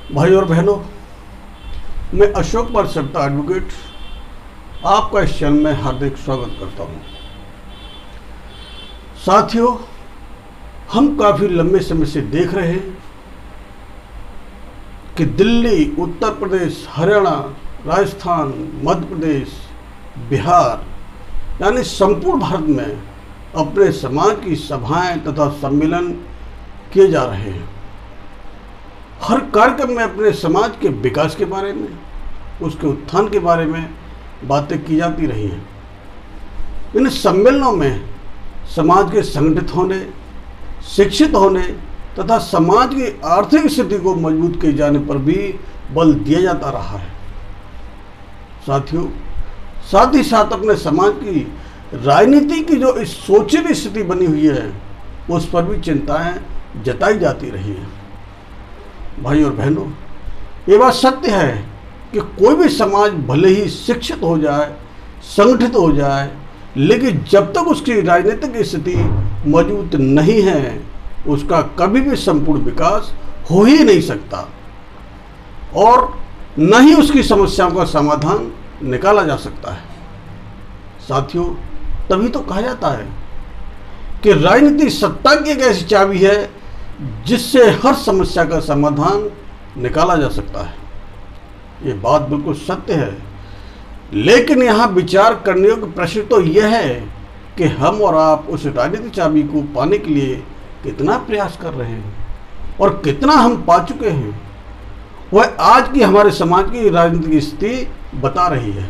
भाई और बहनों, मैं अशोक कुमार सप्ता एडवोकेट आपका इस चैनल में हार्दिक स्वागत करता हूं। साथियों, हम काफ़ी लंबे समय से देख रहे हैं कि दिल्ली, उत्तर प्रदेश, हरियाणा, राजस्थान, मध्य प्रदेश, बिहार यानी संपूर्ण भारत में अपने समाज की सभाएं तथा सम्मेलन किए जा रहे हैं। हर कार्यक्रम में अपने समाज के विकास के बारे में, उसके उत्थान के बारे में बातें की जाती रही हैं। इन सम्मेलनों में समाज के संगठित होने, शिक्षित होने तथा समाज की आर्थिक स्थिति को मजबूत किए जाने पर भी बल दिया जाता रहा है। साथियों, साथ ही साथ अपने समाज की राजनीति की जो इस शोचनीय स्थिति बनी हुई है, उस पर भी चिंताएं जताई जाती रही हैं। भाई और बहनों, ये बात सत्य है कि कोई भी समाज भले ही शिक्षित हो जाए, संगठित हो जाए, लेकिन जब तक उसकी राजनीतिक स्थिति मजबूत नहीं है, उसका कभी भी संपूर्ण विकास हो ही नहीं सकता और न ही उसकी समस्याओं का समाधान निकाला जा सकता है। साथियों, तभी तो कहा जाता है कि राजनीति सत्ता की एक ऐसी चाबी है जिससे हर समस्या का समाधान निकाला जा सकता है। ये बात बिल्कुल सत्य है, लेकिन यहाँ विचार करने योग्य प्रश्न तो यह है कि हम और आप उस राजनीतिक चाबी को पाने के लिए कितना प्रयास कर रहे हैं और कितना हम पा चुके हैं, वह आज की हमारे समाज की राजनीतिक स्थिति बता रही है।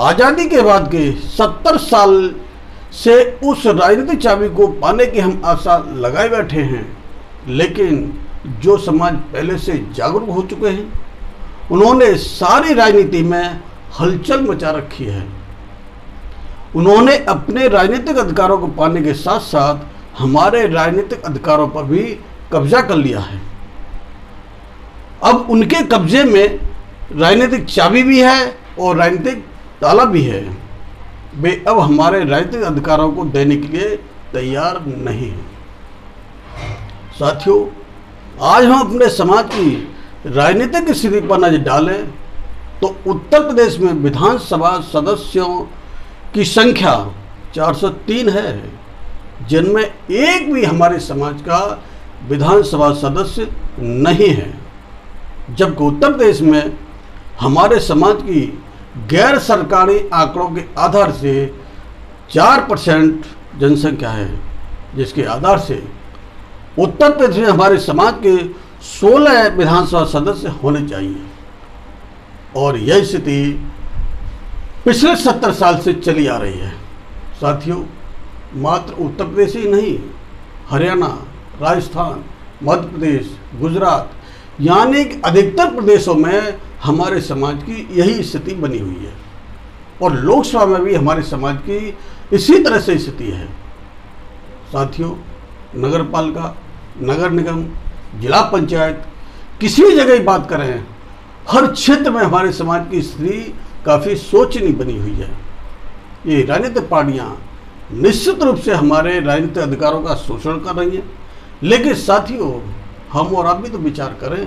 आज़ादी के बाद के 70 साल से उस राजनीतिक चाबी को पाने की हम आशा लगाए बैठे हैं, लेकिन जो समाज पहले से जागरूक हो चुके हैं, उन्होंने सारी राजनीति में हलचल मचा रखी है। उन्होंने अपने राजनीतिक अधिकारों को पाने के साथ साथ हमारे राजनीतिक अधिकारों पर भी कब्जा कर लिया है। अब उनके कब्जे में राजनीतिक चाबी भी है और राजनीतिक ताला भी है। वे अब हमारे राजनीतिक अधिकारों को देने के लिए तैयार नहीं हैं। साथियों, आज हम अपने समाज की राजनीतिक स्थिति पर नजर डालें तो उत्तर प्रदेश में विधानसभा सदस्यों की संख्या 403 है, जिनमें एक भी हमारे समाज का विधानसभा सदस्य नहीं है, जबकि उत्तर प्रदेश में हमारे समाज की गैर सरकारी आंकड़ों के आधार से 4% जनसंख्या है, जिसके आधार से उत्तर प्रदेश में हमारे समाज के 16 विधानसभा सदस्य होने चाहिए और यह स्थिति पिछले 70 साल से चली आ रही है। साथियों, मात्र उत्तर प्रदेश ही नहीं, हरियाणा, राजस्थान, मध्य प्रदेश, गुजरात यानी कि अधिकतर प्रदेशों में हमारे समाज की यही स्थिति बनी हुई है और लोकसभा में भी हमारे समाज की इसी तरह से स्थिति है। साथियों, नगर पालिका, नगर निगम, जिला पंचायत, किसी भी जगह बात करें, हर क्षेत्र में हमारे समाज की स्थिति काफ़ी शोचनीय बनी हुई है। ये राजनीतिक पार्टियां निश्चित रूप से हमारे राजनीतिक अधिकारों का शोषण कर रही हैं, लेकिन साथियों, हम और आप भी तो विचार करें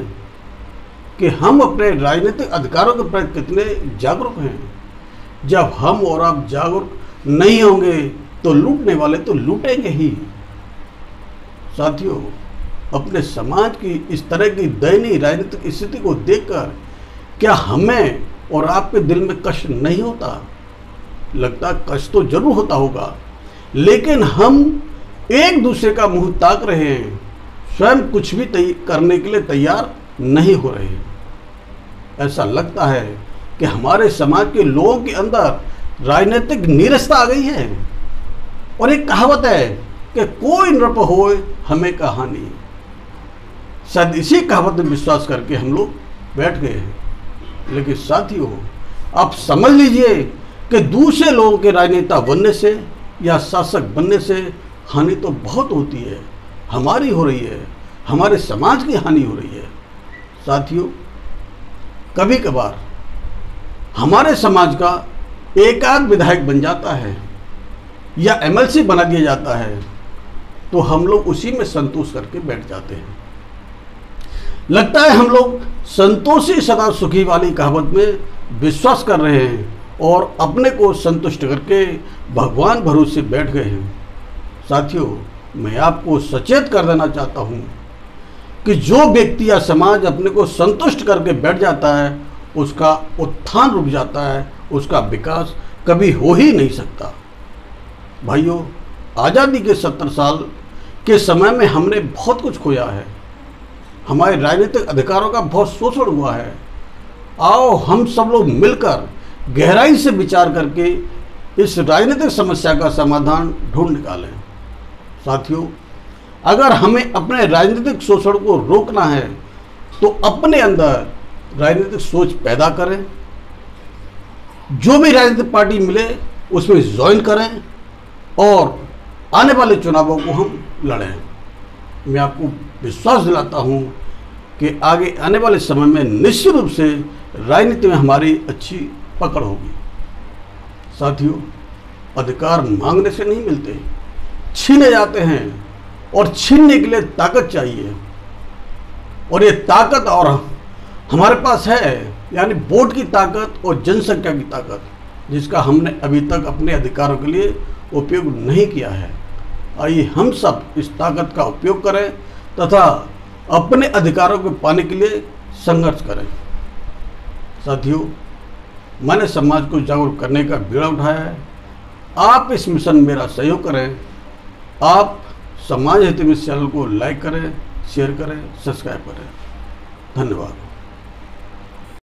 कि हम अपने राजनीतिक अधिकारों के प्रति कितने जागरूक हैं। जब हम और आप जागरूक नहीं होंगे तो लूटने वाले तो लूटेंगे ही। साथियों, अपने समाज की इस तरह की दयनीय राजनीतिक स्थिति को देखकर क्या हमें और आपके दिल में कष्ट नहीं होता? लगता कष्ट तो जरूर होता होगा, लेकिन हम एक दूसरे का मुंह ताक रहे हैं, स्वयं कुछ भी करने के लिए तैयार नहीं हो रहे। ऐसा लगता है कि हमारे समाज के लोगों के अंदर राजनीतिक नीरसता आ गई है और एक कहावत है कि कोई नृप होए हमें कहानी। शायद इसी कहावत में विश्वास करके हम लोग बैठ गए हैं, लेकिन साथियों, आप समझ लीजिए कि दूसरे लोगों के राजनेता बनने से या शासक बनने से हानि तो बहुत होती है, हमारी हो रही है, हमारे समाज की हानि हो रही है। साथियों, कभी कभार हमारे समाज का एक आध विधायक बन जाता है या एमएलसी बना दिया जाता है तो हम लोग उसी में संतोष करके बैठ जाते हैं। लगता है हम लोग संतोषी सदा सुखी वाली कहावत में विश्वास कर रहे हैं और अपने को संतुष्ट करके भगवान भरोसे बैठ गए हैं। साथियों, मैं आपको सचेत कर देना चाहता हूँ कि जो व्यक्ति या समाज अपने को संतुष्ट करके बैठ जाता है उसका उत्थान रुक जाता है, उसका विकास कभी हो ही नहीं सकता। भाइयों, आज़ादी के 70 साल के समय में हमने बहुत कुछ खोया है, हमारे राजनीतिक अधिकारों का बहुत शोषण हुआ है। आओ हम सब लोग मिलकर गहराई से विचार करके इस राजनीतिक समस्या का समाधान ढूंढ निकालें। साथियों, अगर हमें अपने राजनीतिक शोषण को रोकना है तो अपने अंदर राजनीतिक सोच पैदा करें, जो भी राजनीतिक पार्टी मिले उसमें ज्वाइन करें और आने वाले चुनावों को हम लड़ें। मैं आपको विश्वास दिलाता हूं कि आगे आने वाले समय में निश्चित रूप से राजनीति में हमारी अच्छी पकड़ होगी। साथियों, अधिकार मांगने से नहीं मिलते, छीने जाते हैं और छीनने के लिए ताकत चाहिए। और ये ताकत और हमारे पास है, यानी वोट की ताकत और जनसंख्या की ताकत, जिसका हमने अभी तक अपने अधिकारों के लिए उपयोग नहीं किया है। आइए हम सब इस ताकत का उपयोग करें तथा अपने अधिकारों को पाने के लिए संघर्ष करें। साथियों, मैंने समाज को जागरूक करने का बीड़ा उठाया है। आप इस मिशन में मेरा सहयोग करें। आप समाज हित में इस चैनल को लाइक करें, शेयर करें, सब्सक्राइब करें। धन्यवाद।